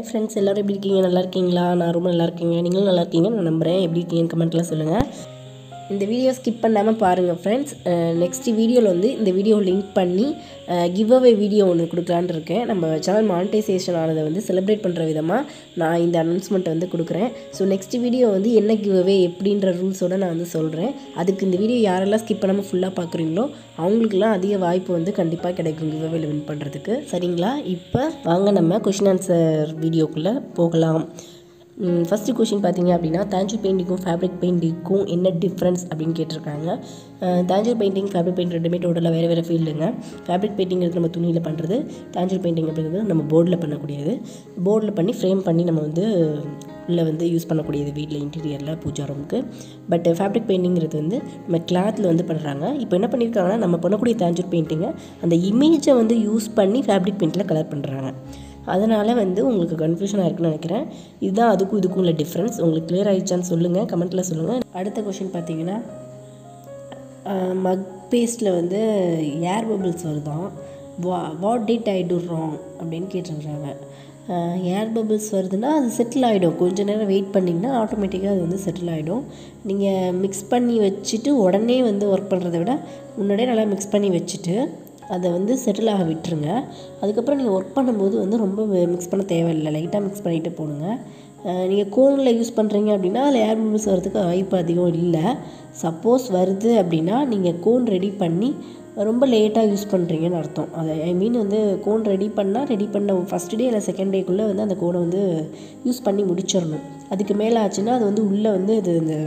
Friends எல்லோரும் எப்படி இருக்கீங்க? நல்லா இருக்கீங்களா? நான் ரொம்ப நல்லா இருக்கீங்க. நீங்களும் நல்லா இருக்கீங்க நான் நம்புகிறேன். எப்படி இருக்கீங்கன்னு கமெண்ட்டில் சொல்லுங்கள். இந்த வீடியோ ஸ்கிப் பண்ணாமல் பாருங்கள் ஃப்ரெண்ட்ஸ். நெக்ஸ்ட் வீடியோவில் வந்து இந்த வீடியோ லிங்க் பண்ணி கிவ் அவே வீடியோ ஒன்று கொடுக்கலான்னு இருக்கேன். நம்ம சேனல் மானிட்டைசேஷன் ஆனதை வந்து செலிப்ரேட் பண்ணுற விதமாக நான் இந்த அனௌன்ஸ்மெண்ட் வந்து கொடுக்குறேன். ஸோ நெக்ஸ்ட் வீடியோ வந்து என்ன கிவ் அவே எப்படின்ற ரூல்ஸோடு நான் வந்து சொல்கிறேன். அதுக்கு இந்த வீடியோ யாரெல்லாம் ஸ்கிப் பண்ணாமல் ஃபுல்லாக பார்க்குறீங்களோ அவங்களுக்குலாம் அதிக வாய்ப்பு வந்து கண்டிப்பாக கிடைக்கும் கிவ் அவேல வின் பண்ணுறதுக்கு. சரிங்களா? இப்போ வாங்க நம்ம கொஷின் ஆன்சர் வீடியோக்குள்ளே போகலாம். ஃபஸ்ட்டு கொஷின் பார்த்தீங்க அப்படின்னா, தாஞ்சூர் பெயிண்டிங்கும் ஃபேப்ரிக் பெயிண்டிங்கும் என்ன டிஃப்ரென்ஸ் அப்படின்னு கேட்டிருக்காங்க. தாஞ்சூர் பெயிண்டிங் ஃபேப்ரிக் பெயிண்ட் ரெண்டுமே டோட்டலாக வேறு ஃபீல்டுங்க. ஃபேப்ரிக் பெயிண்டிங்கிறது நம்ம துணியில் பண்ணுறது, தாஞ்சூர் பெயிண்டிங் அப்படிங்கிறது நம்ம போர்டில் பண்ணக்கூடியது. போர்டில் பண்ணி ஃப்ரேம் பண்ணி நம்ம வந்து உள்ளே வந்து யூஸ் பண்ணக்கூடியது வீட்டில் இன்டீரியரில் பூஜா ரூமுக்கு. பட் ஃபேப்ரிக் பெயிண்டிங்கிறது வந்து நம்ம கிளாத்தில் வந்து பண்ணுறாங்க. இப்போ என்ன பண்ணியிருக்காங்கன்னா, நம்ம பண்ணக்கூடிய தாஞ்சூர் பெயிண்டிங்கை அந்த இமேஜை வந்து யூஸ் பண்ணி ஃபேப்ரிக் பெயிண்டில் கலர் பண்ணுறாங்க. அதனால் வந்து உங்களுக்கு கன்ஃபியூஷனாக இருக்குன்னு நினைக்கிறேன். இதுதான் அதுக்கும் இதுக்கும் உள்ள டிஃப்ரென்ஸ். உங்களுக்கு கிளியர் ஆகிடுச்சான்னு சொல்லுங்கள், கமெண்ட்டில் சொல்லுங்கள். அடுத்த கொஷின் பார்த்தீங்கன்னா, மக் பேஸ்ட்டில் வந்து ஏர் பபிள்ஸ் வருதான். What did I do wrong அப்படின்னு கேட்டிருக்கிறாங்க. ஏர் பபிள்ஸ் வருதுன்னா அது செட்டில் ஆகிடும். கொஞ்சம் நேரம் வெயிட் பண்ணிங்கன்னா ஆட்டோமேட்டிக்காக அது வந்து செட்டில் ஆகிடும். நீங்கள் மிக்ஸ் பண்ணி வச்சுட்டு உடனே வந்து ஒர்க் பண்ணுறத விட முன்னாடியே நல்லா மிக்ஸ் பண்ணி வச்சுட்டு அதை வந்து செட்டில் ஆக விட்டுருங்க. அதுக்கப்புறம் நீங்கள் ஒர்க் பண்ணும்போது வந்து ரொம்ப மிக்ஸ் பண்ண தேவையில்லை, லைட்டாக மிக்ஸ் பண்ணிவிட்டு போடுங்க. நீங்கள் கோனில் யூஸ் பண்ணுறீங்க அப்படின்னா அதில் ஏர் பபிள்ஸ் வரதுக்கு வாய்ப்பு அதிகம் இல்லை. சப்போஸ் வருது அப்படின்னா நீங்கள் கோன் ரெடி பண்ணி ரொம்ப லேட்டாக யூஸ் பண்ணுறீங்கன்னு அர்த்தம். அதை வந்து கோன் ரெடி பண்ண ஃபஸ்ட் டே இல்லை செகண்ட் டேக்குள்ளே வந்து அந்த கோனை வந்து யூஸ் பண்ணி முடிச்சிடணும். அதுக்கு மேலே ஆச்சுன்னா அது வந்து உள்ளே வந்து இது இந்த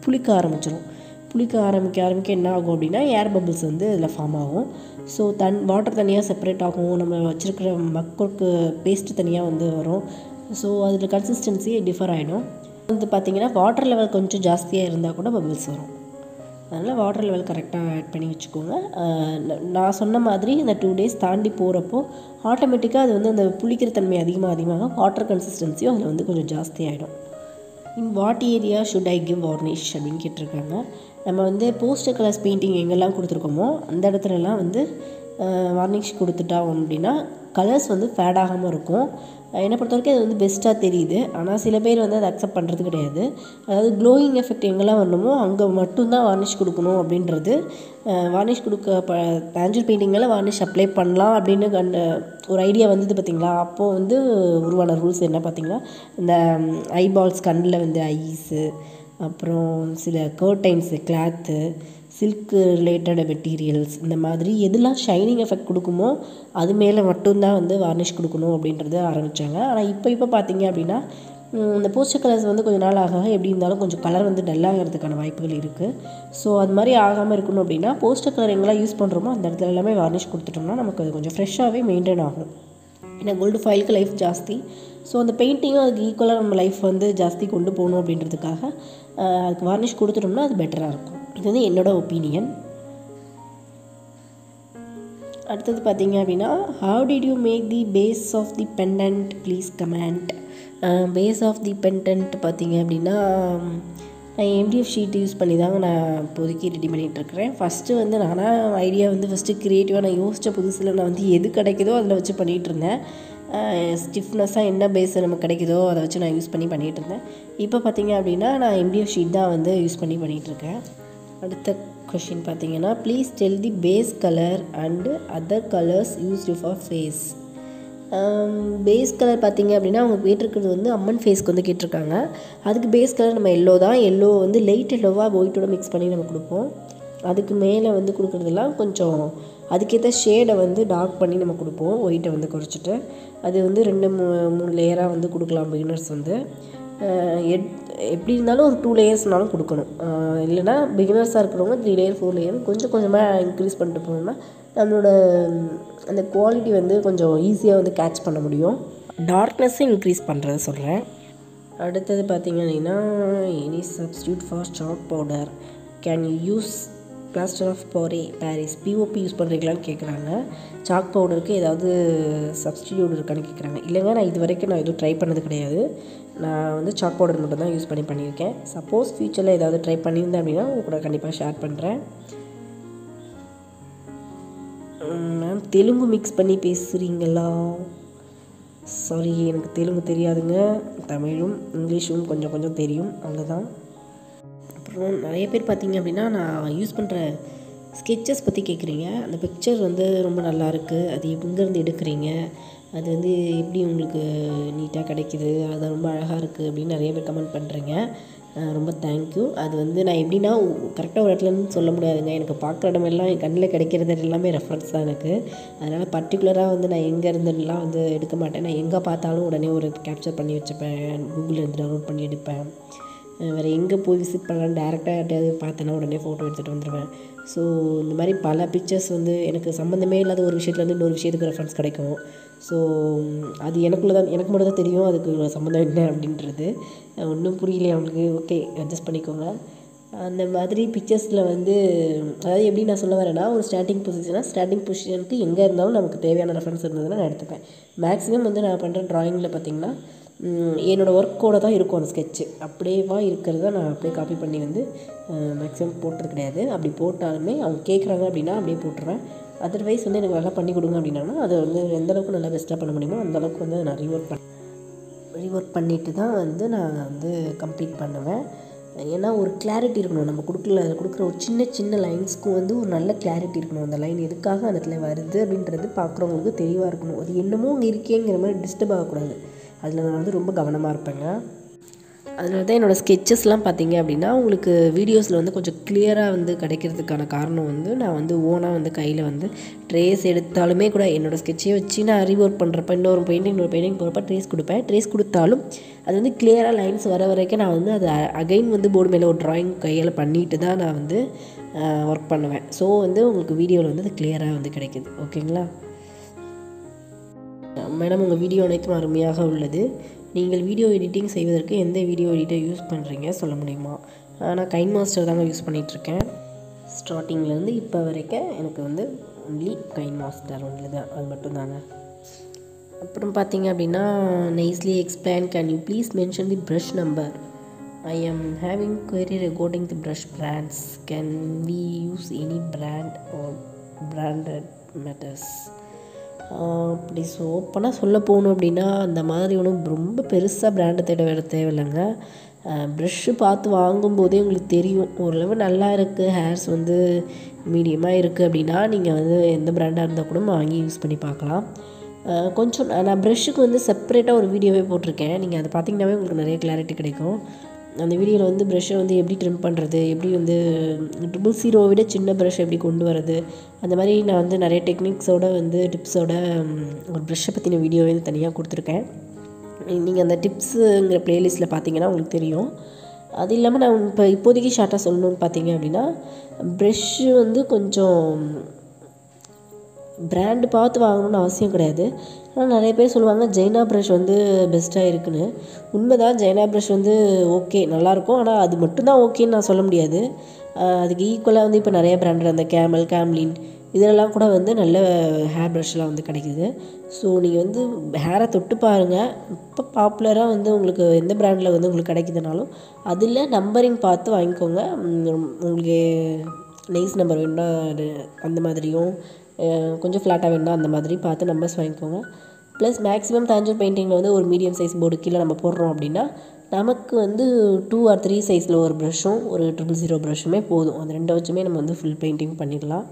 புளிக்க ஆரம்பிக்க என்ன ஆகும் அப்படின்னா ஏர் பபிள்ஸ் வந்து இதில் ஃபார்ம் ஆகும். ஸோ வாட்டர் தனியாக செப்பரேட் ஆகும், நம்ம வச்சுருக்கிற மக்களுக்கு பேஸ்ட்டு தனியாக வந்து வரும். ஸோ அதில் கன்சிஸ்டன்சி டிஃபர் ஆகிடும். வந்து பார்த்திங்கன்னா வாட்டர் லெவல் கொஞ்சம் ஜாஸ்தியாக இருந்தால் கூட பபிள்ஸ் வரும். அதனால் வாட்டர் லெவல் கரெக்டாக ஆட் பண்ணி வச்சுக்கோங்க. நான் சொன்ன மாதிரி இந்த 2 days தாண்டி போகிறப்போ ஆட்டோமேட்டிக்காக அது வந்து அந்த புளிக்கிற தன்மை அதிகமாக வாட்டர் கன்சிஸ்டன்சியும் அதில் வந்து கொஞ்சம் ஜாஸ்தி ஆகிடும். In what area should I give varnish அப்படின்னு கேட்டிருக்காங்க. நம்ம வந்து போஸ்டர் கலர்ஸ் பெயிண்டிங் எங்கெல்லாம் கொடுத்துருக்கோமோ அந்த இடத்துலலாம் வந்து வார்னிஷ் கொடுத்துட்டோம் அப்படின்னா கலர்ஸ் வந்து ஃபேட் ஆகாமல் இருக்கும். என்னை பொறுத்த வரைக்கும் அது வந்து பெஸ்ட்டாக தெரியுது. ஆனால் சில பேர் வந்து அதை அக்செப்ட் பண்ணுறது கிடையாது. அதாவது க்ளோயிங் எஃபெக்ட் எங்கெல்லாம் வரணுமோ அங்கே மட்டும்தான் வார்னிஷ் கொடுக்கணும் அப்படின்றது. வார்னிஷ் தாஞ்சூர் பெயிண்டிங்கெல்லாம் வார்னிஷ் அப்ளை பண்ணலாம் அப்படின்னு ஒரு ஐடியா வந்தது பார்த்திங்களா. அப்போது வந்து உருவான ரூல்ஸ் என்ன பார்த்திங்கன்னா, இந்த ஐபால்ஸ் கண்ணில் வந்து ஐஸு, அப்புறம் சில curtains, cloth, silk related materials, இந்த மாதிரி எதெல்லாம் ஷைனிங் எஃபெக்ட் கொடுக்குமோ அது மேலே மட்டும்தான் வந்து வார்னிஷ் கொடுக்கணும் அப்படின்றத ஆரம்பித்தாங்க. ஆனால் இப்போ பார்த்திங்க அப்படின்னா இந்த போஸ்டர் கலர்ஸ் வந்து கொஞ்சம் நாள் ஆக எப்படி இருந்தாலும் கொஞ்சம் கலர் வந்து டல்லாகிறதுக்கான வாய்ப்புகள் இருக்குது. ஸோ அது மாதிரி ஆகாமல் இருக்கணும் அப்படின்னா போஸ்டர் கலர் எங்கெல்லாம் யூஸ் பண்ணுறோமோ அந்த இடத்துல எல்லாமே வார்னிஷ் கொடுத்துட்டோம்னா நமக்கு அது கொஞ்சம் ஃப்ரெஷ்ஷாகவே மெயின்டைன் ஆகும். ஏன்னா கோல்டு ஃபாயிலுக்கு லைஃப் ஜாஸ்தி. ஸோ அந்த பெயிண்டிங்கும் அதுக்கு ஈக்குவலாக நம்ம லைஃப் வந்து ஜாஸ்தி கொண்டு போகணும் அப்படின்றதுக்காக அதுக்கு வார்னிஷ் கொடுத்துட்டோம்னா அது பெட்டராக இருக்கும். இது வந்து என்னோடய ஒப்பீனியன். அடுத்தது பார்த்தீங்க அப்படின்னா, how did you make the base of the pendant please comment. Base of the pendant பார்த்தீங்க அப்படின்னா நான் MDF ஷீட் யூஸ் பண்ணி தாங்க நான் இப்போதைக்கு ரெடி பண்ணிகிட்ருக்கிறேன். ஃபஸ்ட்டு வந்து நானாக ஐடியா வந்து க்ரியேட்டிவாக நான் யோசித்த புதுசில் நான் வந்து எது கிடைக்குதோ அதில் வச்சு பண்ணிகிட்ருந்தேன். ஸ்டிஃப்னஸாக என்ன பேஸ் நமக்கு கிடைக்குதோ அதை வச்சு நான் யூஸ் பண்ணி பண்ணிகிட்ருந்தேன். இப்போ பார்த்திங்க அப்படின்னா நான் MDF ஷீட் தான் வந்து யூஸ் பண்ணி பண்ணிகிட்ருக்கேன். அடுத்த கொஷின் பார்த்தீங்கன்னா, please tell the base colour and other colours used for face. Base colour பார்த்திங்க அப்படின்னா அவங்க கேட்டிருக்கிறது வந்து அம்மன் ஃபேஸ்க்கு வந்து கேட்டிருக்காங்க. அதுக்கு பேஸ் கலர் நம்ம எல்லோ தான். எல்லோ வந்து லைட் எல்லோவாக ஒயிட்டோட மிக்ஸ் பண்ணி நம்ம கொடுப்போம். அதுக்கு மேலே வந்து கொடுக்குறதெல்லாம் கொஞ்சம் அதுக்கேற்ற ஷேடை வந்து டார்க் பண்ணி நம்ம கொடுப்போம், ஒயிட்டை வந்து குறைச்சிட்டு. அது வந்து 2-3 லேயராக வந்து கொடுக்கலாம். பிகினர்ஸ் வந்து எப்படி இருந்தாலும் ஒரு 2 லேயர்ஸ்னாலும் கொடுக்கணும். இல்லைனா பிகினர்ஸாக இருக்கிறவங்க 3 லேயர் 4 லேயர் கொஞ்சம் கொஞ்சமாக இன்க்ரீஸ் பண்ணிட்டு போனோம்னா நம்மளோட அந்த குவாலிட்டி வந்து கொஞ்சம் ஈஸியாக வந்து கேட்ச் பண்ண முடியும். டார்க்னஸ்ஸை இன்க்ரீஸ் பண்ணுறத சொல்கிறேன். அடுத்தது பார்த்திங்க அப்படின்னா, any substitute for chalk powder can you use plaster of Paris POP use பண்ணுறீங்களான்னு கேட்குறாங்க. சாக் பவுடருக்கு ஏதாவது சப்ஸ்டியூட் இருக்கான்னு கேட்குறாங்க. இல்லைங்க, நான் இது வரைக்கும் எதுவும் ட்ரை பண்ணது கிடையாது. நான் வந்து சாக் பவுடர் மட்டும் தான் யூஸ் பண்ணியிருக்கேன். சப்போஸ் ஃப்யூச்சரில் ஏதாவது ட்ரை பண்ணியிருந்தேன் அப்படின்னா உங்க கூட கண்டிப்பாக ஷேர் பண்ணுறேன். மேம் தெலுங்கு மிக்ஸ் பண்ணி பேசுகிறீங்களா? சாரி, எனக்கு தெலுங்கு தெரியாதுங்க. தமிழும் இங்கிலீஷும் கொஞ்சம் கொஞ்சம் தெரியும், அவ்வளோதான். அப்புறம் நிறைய பேர் பார்த்தீங்க அப்படின்னா நான் யூஸ் பண்ணுற ஸ்கெட்சஸ் பற்றி கேட்குறீங்க. அந்த பிக்சர் வந்து ரொம்ப நல்லாயிருக்கு, அது எங்கேருந்து எடுக்கிறீங்க, அது வந்து எப்படி உங்களுக்கு நீட்டாக கிடைக்கிது, அது ரொம்ப அழகாக இருக்குது அப்படின்னு நிறைய பேர் கமெண்ட் பண்ணுறீங்க. ரொம்ப தேங்க்யூ. அது வந்து நான் எப்படின்னா கரெக்டாக ஒரு இடத்துலன்னு சொல்ல முடியாதுங்க. எனக்கு பார்க்குற இடமெல்லாம் என் கண்ணில் கிடைக்கிறது எல்லாமே ரெஃபரன்ஸ் தான் எனக்கு. அதனால் பர்டிகுலராக வந்து நான் எங்கே இருந்துலாம் வந்து எடுக்க மாட்டேன். நான் எங்கே பார்த்தாலும் உடனே ஒரு கேப்சர் பண்ணி வச்சுப்பேன், கூகுள்லேருந்து டவுன்லோட் பண்ணி எடுப்பேன். வேறு எங்கே போய் விசிட் பண்ணலான்னு டேரெக்டாக யார்ட்டையாவது பார்த்தேன்னா உடனே ஃபோட்டோ எடுத்துகிட்டு வந்துடுவேன். ஸோ இந்த மாதிரி பல பிக்சர்ஸ் வந்து எனக்கு சம்மந்தமே இல்லாத ஒரு விஷயத்துலேருந்து இன்னொரு விஷயத்துக்கு ரெஃபரன்ஸ் கிடைக்கும். ஸோ அது எனக்கு மட்டும் தான் தெரியும் அதுக்கு சம்மந்தம் என்ன அப்படின்றது. ஒன்றும் புரியலையே அவங்களுக்கு, ஓகே அட்ஜஸ்ட் பண்ணிக்கோங்க. அந்த மாதிரி பிக்சர்ஸில் வந்து அதாவது எப்படி நான் சொல்ல வரேன்னா, ஒரு ஸ்டார்டிங் பொசிஷனுக்கு எங்கே இருந்தாலும் நமக்கு தேவையான ரெஃபரன்ஸ் இருந்ததுன்னா நான் எடுத்துப்பேன். மேக்ஸிமம் வந்து நான் பண்ணுற ட்ராயிங்கில் பார்த்திங்கன்னா என்னோடய ஒர்க்கோடு தான் இருக்கும் அந்த ஸ்கெட்சு. அப்படியேவா இருக்கிறத நான் அப்படியே காப்பி பண்ணி வந்து மேக்ஸிமம் போட்டது கிடையாது. அப்படி போட்டாலுமே அவங்க கேட்குறாங்க அப்படின்னா அப்படியே போட்டுருவேன். அதர்வைஸ் வந்து எனக்கு நல்லா பண்ணி கொடுங்க அப்படின்னா அதை வந்து எந்தளவுக்கு நல்லா பெஸ்ட்டாக பண்ண முடியுமோ அந்தளவுக்கு வந்து நான் ரீஒர்க் பண்ணிவிட்டு தான் வந்து நான் வந்து கம்ப்ளீட் பண்ணுவேன். ஏன்னா ஒரு கிளாரிட்டி இருக்கணும். நம்ம கொடுக்குற ஒரு சின்ன லைன்ஸ்க்கும் வந்து ஒரு நல்ல கிளாரிட்டி இருக்கணும். அந்த லைன் எதுக்காக அந்த இடத்துல வருது அப்படின்றது பார்க்குறவங்களுக்கு தெளிவாக இருக்கணும். அது என்னமோ அங்கே இருக்கேங்கிற மாதிரி டிஸ்டர்ப் ஆகக்கூடாது. அதில் நான் வந்து ரொம்ப கவனமாக இருப்பேங்க. அதனால தான் என்னோடய ஸ்கெட்சஸ்லாம் பார்த்தீங்க அப்படின்னா உங்களுக்கு வீடியோஸில் வந்து கொஞ்சம் கிளியராக வந்து கிடைக்கிறதுக்கான காரணம் வந்து நான் வந்து ஓனாக வந்து கையில் வந்து ட்ரேஸ் எடுத்தாலுமே கூட என்னோடய ஸ்கெட்சை வச்சு நான் ரீஒர்க் பண்ணுறப்ப இன்னொரு பெயிண்டிங் போகிறப்ப ட்ரேஸ் கொடுத்தாலும் அது வந்து கிளியராக லைன்ஸ் வர வரைக்கும் நான் வந்து அது அகைன் வந்து போர்டு மேலே ஒரு ட்ராயிங் கையால் பண்ணிட்டு தான் நான் வந்து ஒர்க் பண்ணுவேன். ஸோ வந்து உங்களுக்கு வீடியோவில் வந்து அது கிளியராக வந்து கிடைக்கிது. ஓகேங்களா மேடம்? உங்கள் வீடியோ அனைத்தும் அருமையாக உள்ளது. நீங்கள் வீடியோ எடிட்டிங் செய்வதற்கு எந்த வீடியோ எடிட்டர் யூஸ் பண்ணுறீங்க சொல்ல முடியுமா? நான் கைன்மாஸ்டர் தாங்க யூஸ் பண்ணிகிட்ருக்கேன். ஸ்டார்டிங்லேருந்து இப்போ வரைக்கும் எனக்கு வந்து ஒன்லி கைன்மாஸ்டர் ஒன்லி தான், அது மட்டும்தாங்க. அப்புறம் பார்த்தீங்க அப்படின்னா nicely explain, can you please mention the brush number? I am having query regarding the brush brands. Can we use any brand or branded matters? அப்படி ஓப்பனாக சொல்ல போகணும் அப்படின்னா அந்த மாதிரி ஒன்றும் ரொம்ப பெருசாக பிராண்டை தேவையில்லைங்க. ப்ரெஷ்ஷு பார்த்து வாங்கும்போதே உங்களுக்கு தெரியும் ஓரளவு நல்லா இருக்குது, ஹேர்ஸ் வந்து மீடியமாக இருக்குது அப்படின்னா நீங்கள் வந்து எந்த பிராண்டாக இருந்தால் கூட வாங்கி யூஸ் பண்ணி பார்க்கலாம். கொஞ்சம் நான் ப்ரெஷ்ஷுக்கு வந்து செப்பரேட்டாக ஒரு வீடியோவே போட்டிருக்கேன். நீங்கள் அதை பார்த்திங்கனாவே உங்களுக்கு நிறைய கிளாரிட்டி கிடைக்கும். அந்த வீடியோவில் வந்து ப்ரெஷ்ஷை வந்து எப்படி ட்ரிம் பண்ணுறது, எப்படி வந்து 000 விட சின்ன ப்ரெஷ் எப்படி கொண்டு வரது, அந்த மாதிரி நான் வந்து நிறைய டெக்னிக்ஸோடு வந்து டிப்ஸோட ஒரு ப்ரெஷ்ஷை பற்றின வீடியோவே வந்து தனியாக கொடுத்துருக்கேன். நீங்கள் அந்த டிப்ஸுங்கிற ப்ளேலிஸ்ட்டில் பார்த்தீங்கன்னா உங்களுக்கு தெரியும். அது இல்லாமல் நான் இப்போதைக்கு ஷார்ட்டாக சொல்லணும்னு பார்த்தீங்க அப்படின்னா ப்ரெஷ்ஷு வந்து கொஞ்சம் பிராண்டு பார்த்து வாங்கணுன்னு அவசியம் கிடையாது. ஆனால் நிறைய பேர் சொல்லுவாங்க ஜெய்னா ப்ரஷ் வந்து பெஸ்ட்டாக இருக்குன்னு. உண்மைதான், ஜெய்னா ப்ரஷ் வந்து ஓகே நல்லாயிருக்கும். ஆனால் அது மட்டும்தான் ஓகேன்னு நான் சொல்ல முடியாது. அதுக்கு ஈக்குவலாக வந்து இப்போ நிறைய பிராண்டட் அந்த கேம்லின் இதெல்லாம் கூட வந்து நல்ல ஹேர் ப்ரஷ்லாம் வந்து கிடைக்கிது. ஸோ நீங்கள் வந்து ஹேரை தொட்டு பாருங்கள். இப்போ பாப்புலராக வந்து உங்களுக்கு எந்த பிராண்டில் வந்து உங்களுக்கு கிடைக்குதுனாலும் அதில் நம்பரிங் பார்த்து வாங்கிக்கோங்க. உங்களுக்கு நைஸ் நம்பர் வேணுன்னா அந்த மாதிரியும் கொஞ்சம் ஃப்ளாட்டாக வேணுன்னா அந்த மாதிரி பார்த்து நம்பர்ஸ் வாங்கிக்கோங்க. ப்ளஸ் மேக்ஸிமம் தாஞ்சூர் பெயிண்டிங்கில் வந்து ஒரு மீடியம் சைஸ் போர்டு கீழே நம்ம போடுறோம் அப்படின்னா நமக்கு வந்து 2 or 3 சைஸில் ஒரு ப்ரஷ்ஷும் ஒரு 000 ப்ரஷ்ஷுமே போதும். அந்த 2 வச்சுமே நம்ம வந்து ஃபுல் பெயிண்டிங் பண்ணிடலாம்.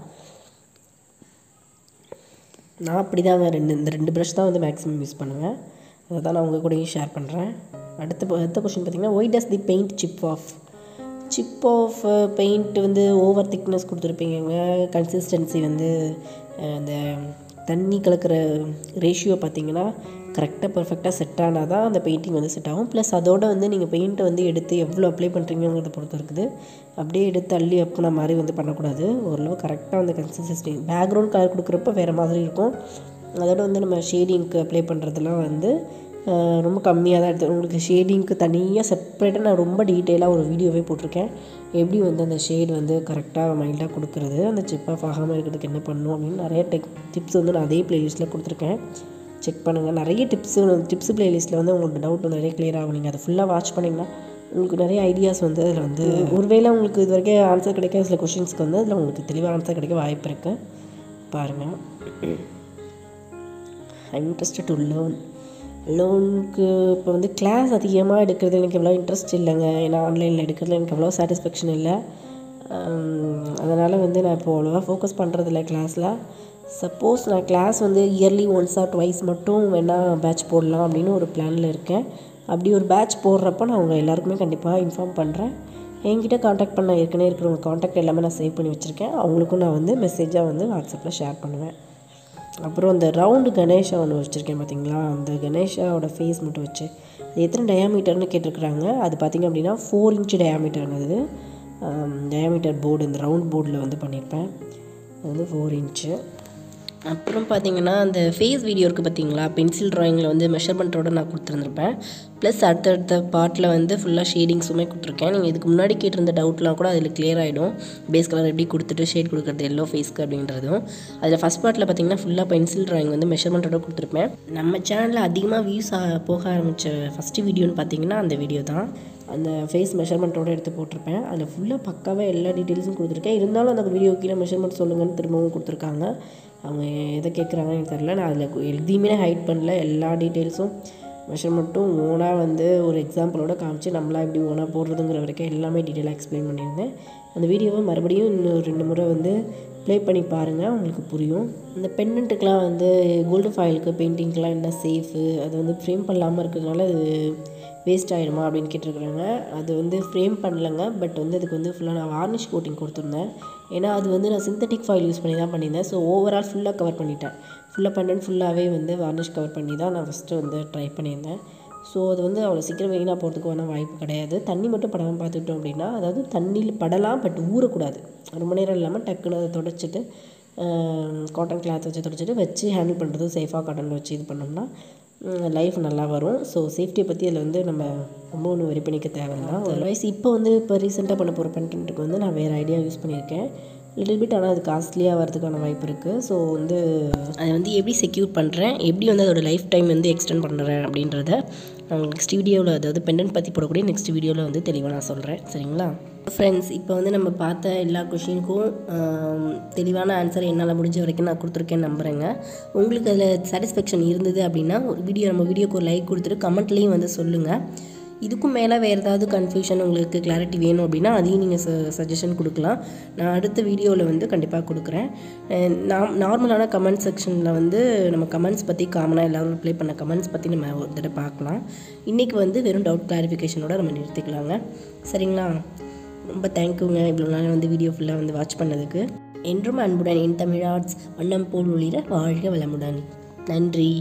நான் அப்படி தாங்க இந்த 2 ப்ரஷ் தான் வந்து மேக்ஸிமம் யூஸ் பண்ணுவேன். அதை தான் நான் உங்கள் கூடயும் ஷேர் பண்ணுறேன். அடுத்த கொஷின் பார்த்திங்கன்னா, why does the paint chip off paint வந்து ஓவர் திக்னஸ் கொடுத்துருப்பீங்க. கன்சிஸ்டன்சி வந்து அந்த தண்ணி கலக்கிற ரேஷியோ பார்த்திங்கன்னா கரெக்டாக பர்ஃபெக்டாக செட் ஆனால் தான் அந்த பெயிண்டிங் வந்து செட் ஆகும். ப்ளஸ் அதோடு வந்து நீங்கள் பெயிண்ட்டை வந்து எடுத்து எவ்வளோ அப்ளை பண்ணுறீங்கிறத பொறுத்து இருக்குது. அப்படியே எடுத்து அள்ளி அப்புன மாதிரி வந்து பண்ணக்கூடாது. ஓரளவு கரெக்டாக அந்த கன்சிஸ்டன்சி பேக்ரவுண்ட் கலர் கொடுக்குறப்ப வேறு மாதிரி இருக்கும். அதோட வந்து நம்ம ஷேடிங்க்கு அப்ளை பண்ணுறதுலாம் வந்து ரொம்ப கம்மியாக தான் எடுத்து உங்களுக்கு ஷேடிங்க்கு தனியாக செப்பரேட்டாக நான் ரொம்ப டீட்டெயிலாக ஒரு வீடியோவே போட்டிருக்கேன். எப்படி வந்து அந்த ஷேட் வந்து கரெக்டாக மைல்டாக கொடுக்குறது, அந்த சிப் ஆஃப் ஆகாமல் இருக்கிறதுக்கு என்ன பண்ணணும் அப்படின்னு நிறைய டிப்ஸ் வந்து நான் அதே ப்ளேலிஸ்ட்டில் கொடுத்துருக்கேன். செக் பண்ணுங்கள். நிறைய டிப்ஸ் ப்ளேலிஸ்ட்டில் வந்து உங்களுக்கு டவுட் வந்து நிறைய கிளியர் ஆகும். நீங்கள் அதை ஃபுல்லாக வாட்ச் பண்ணிங்கன்னா உங்களுக்கு நிறைய ஐடியாஸ் வந்து அதில் வந்து ஒருவேளை உங்களுக்கு இது வரைக்கும் ஆன்சர் கிடைக்காத சில கொஷின்ஸ்க்கு வந்து அதில் உங்களுக்கு தெளிவாக ஆன்சர் கிடைக்க வாய்ப்பு இருக்குது. பாருங்கள். I interested to learn. லோனுக்கு இப்போ வந்து கிளாஸ் அதிகமாக எடுக்கிறது எனக்கு எவ்வளோ இன்ட்ரெஸ்ட் இல்லைங்க. ஏன்னா ஆன்லைனில் எடுக்கிறதுல எனக்கு எவ்வளோ சாட்டிஸ்ஃபேக்ஷன் இல்லை. அதனால் வந்து நான் இப்போ அவ்வளோவா ஃபோக்கஸ் பண்ணுறதில்ல கிளாஸில். சப்போஸ் நான் கிளாஸ் வந்து இயர்லி ஒன்ஸ் ஆர் ட்வைஸ் மட்டும் வேணால் பேட்ச் போடலாம் அப்படின்னு ஒரு பிளானில் இருக்கேன். அப்படி ஒரு பேட்ச் போடுறப்போ நான் உங்கள் எல்லாருக்குமே கண்டிப்பாக இன்ஃபார்ம் பண்ணுறேன். என்கிட்ட காண்டாக்ட் பண்ண ஏற்கனவே இருக்கிறவங்க காண்டாக்ட் எல்லாமே நான் சேவ் பண்ணி வச்சுருக்கேன். அவங்களுக்கும் நான் வந்து மெசேஜாக வந்து வாட்ஸ்அப்பில் ஷேர் பண்ணுவேன். அப்புறம் அந்த ரவுண்டு கணேஷா ஒன்று வச்சுருக்கேன் பார்த்தீங்களா, அந்த கணேஷாவோட ஃபேஸ் மட்டும் வச்சு அது எத்தனை டயாமீட்டர்னு கேட்டிருக்குறாங்க. அது பார்த்திங்க அப்படின்னா 4 இன்ச்சு டயாமீட்டருங்க. அது டயாமீட்டர் போர்டு இந்த ரவுண்ட் போர்டில் வந்து பண்ணியிருப்பேன். அது வந்து 4 இன்ச்சு. அப்புறம் பார்த்திங்கன்னா அந்த ஃபேஸ் வீடியோ இருக்குது பார்த்திங்களா, பென்சில் ட்ராயிங்கில் வந்து மெஷர்மெண்ட்டோடு நான் கொடுத்துருந்துருப்பேன். ப்ளஸ் அடுத்தடுத்த பார்ட்டில் வந்து ஃபுல்லாக ஷேடிங்ஸுமே கொடுத்துருக்கேன். நீங்கள் இதுக்கு முன்னாடி கேட்டிருந்த டவுட்லாம் கூட அதில் கிளியர் ஆகிடும். பேஸ் கலர் எப்படி கொடுத்துட்டு ஷேட் கொடுக்குறது எல்லோ ஃபேஸ்க்கு அப்படின்றதும். அதில் ஃபஸ்ட் பார்ட்டில் பார்த்திங்கன்னா ஃபுல்லாக பென்சில் ட்ராயிங் வந்து மெஷர்மெண்ட்டோட கொடுத்துருப்பேன். நம்ம சேனலில் அதிகமாக வியூஸ் போக ஆரம்பித்த ஃபஸ்ட்டு வீடியோன்னு பார்த்திங்கன்னா அந்த வீடியோ தான். அந்த ஃபேஸ் மெஷர்மெண்ட்டோடு எடுத்து போட்டிருப்பேன். அதில் ஃபுல்லாக பக்காவாக எல்லா டீட்டெயில்ஸும் கொடுத்துருக்கேன். இருந்தாலும் அந்த வீடியோ கீழே மெஷர்மெண்ட் சொல்லுங்கன்னு திரும்பவும் கொடுத்துருக்காங்க. அவங்க எதை கேட்குறாங்கன்னு எனக்கு தெரியல. நான் அதில் எதையுமே ஹைட் பண்ணல. எல்லா டீட்டெயில்ஸும் மெஷர்மெண்ட்டும் ஓனாக வந்து ஒரு எக்ஸாம்பிளோட காமிச்சு நம்மளாக எப்படி ஓனாக போடுறதுங்கிற வரைக்கும் எல்லாமே டீட்டெயிலாக எக்ஸ்பிளைன் பண்ணியிருந்தேன். அந்த வீடியோவை மறுபடியும் இன்னும் 2 முறை வந்து ப்ளே பண்ணி பாருங்கள், உங்களுக்கு புரியும். இந்த பெண்டன்ட்டுக்கெலாம் வந்து கோல்டு ஃபாயிலுக்கு பெயிண்டிங்க்கெலாம் என்ன சேஃபு, அது வந்து ஃப்ரேம் பண்ணாமல் இருக்கிறதுனால அது வேஸ்ட் ஆகிடுமா அப்படின்னு கேட்டிருக்குறாங்க. அது வந்து ஃப்ரேம் பண்ணலைங்க. பட் வந்து அதுக்கு வந்து ஃபுல்லாக நான் வார்னிஷ் கோட்டிங் கொடுத்துருந்தேன். ஏன்னா அது வந்து நான் சிந்தட்டிக் ஃபாயில் யூஸ் பண்ணி தான் பண்ணியிருந்தேன். ஸோ ஓவரால் ஃபுல்லாக கவர் பண்ணிட்டேன். ஃபுல்லாக பெண்டன்ட் ஃபுல்லாகவே வந்து வார்னிஷ் கவர் பண்ணி தான் நான் ஃபஸ்ட்டு வந்து ட்ரை பண்ணியிருந்தேன். ஸோ அது வந்து அவ்வளோ சீக்கிரம் வீணாக போகிறதுக்கு வேணால் வாய்ப்பு கிடையாது. தண்ணி மட்டும் படாமல் பார்த்துக்கிட்டோம் அப்படின்னா, அதாவது தண்ணியில் படலாம் பட் ஊறக்கூடாது. ரொம்ப நேரம் இல்லாமல் டக்குன்னு அதை தொடச்சிட்டு காட்டன் கிளாத் வச்சு தொடச்சிட்டு வச்சு ஹேண்டில் பண்ணுறது சேஃபாக காட்டனில் வச்சு இது பண்ணோம்னா லைஃப் நல்லா வரும். ஸோ சேஃப்டியை பற்றி அதில் வந்து நம்ம ரொம்ப ஒன்றும் வெரி பண்ணிக்க தேவையில்லை. அதர்வைஸ் இப்போ ரீசெண்டாக பண்ண போகிற பெண்டன்ட்டுக்கு வந்து நான் வேறு ஐடியா யூஸ் பண்ணியிருக்கேன் லிட்டில் பிட். ஆனால் அது காஸ்ட்லியாக வரதுக்கான வாய்ப்பு இருக்குது. ஸோ வந்து அதை வந்து எப்படி செக்யூர் பண்ணுறேன், எப்படி வந்து அதோடய லைஃப் டைம் வந்து எக்ஸ்டெண்ட் பண்ணுறேன் அப்படின்றத நான் நெக்ஸ்ட் வீடியோவில், அதாவது பெண்டன்ட் பற்றி போடக்கூடிய நெக்ஸ்ட் வீடியோவில் வந்து தெளிவாக நான் சொல்கிறேன். சரிங்களா ஃப்ரெண்ட்ஸ்? இப்போ வந்து நம்ம பார்த்த எல்லா கொஷினுக்கும் தெளிவான ஆன்சர் என்னால் முடிஞ்ச வரைக்கும் நான் கொடுத்துருக்கேன்னு நம்புகிறேங்க. உங்களுக்கு அதில் சாட்டிஸ்ஃபேக்ஷன் இருந்தது அப்படின்னா நம்ம வீடியோக்கு ஒரு லைக் கொடுத்துட்டு கமெண்ட்லேயும் வந்து சொல்லுங்கள். இதுக்கும் மேலே வேறு ஏதாவது கன்ஃபியூஷன் உங்களுக்கு கிளாரிட்டி வேணும் அப்படின்னா அதையும் நீங்கள் சஜஷன் கொடுக்கலாம். நான் அடுத்த வீடியோவில் வந்து கண்டிப்பாக கொடுக்குறேன். நார்மலான கமெண்ட் செக்ஷனில் வந்து நம்ம கமெண்ட்ஸ் பற்றி காமனாக எல்லோரும் ரிப்ளை பண்ண கமெண்ட்ஸ் பற்றி நம்ம ஒரு தடவை பார்க்கலாம். இன்றைக்கி வந்து வெறும் டவுட் கிளாரிஃபிகேஷனோட நம்ம நிறுத்திக்கலாங்க. சரிங்களா? ரொம்ப தேங்க்யூங்க இவ்வளோ நாள் வந்து வீடியோ ஃபுல்லாக வந்து வாட்ச் பண்ணதுக்கு. என்றும் அன்புடன் என் தமிழ் ஆர்ட்ஸ் வண்ணம் போல் ஒளிர வாழ்க வளமுடன். நன்றி.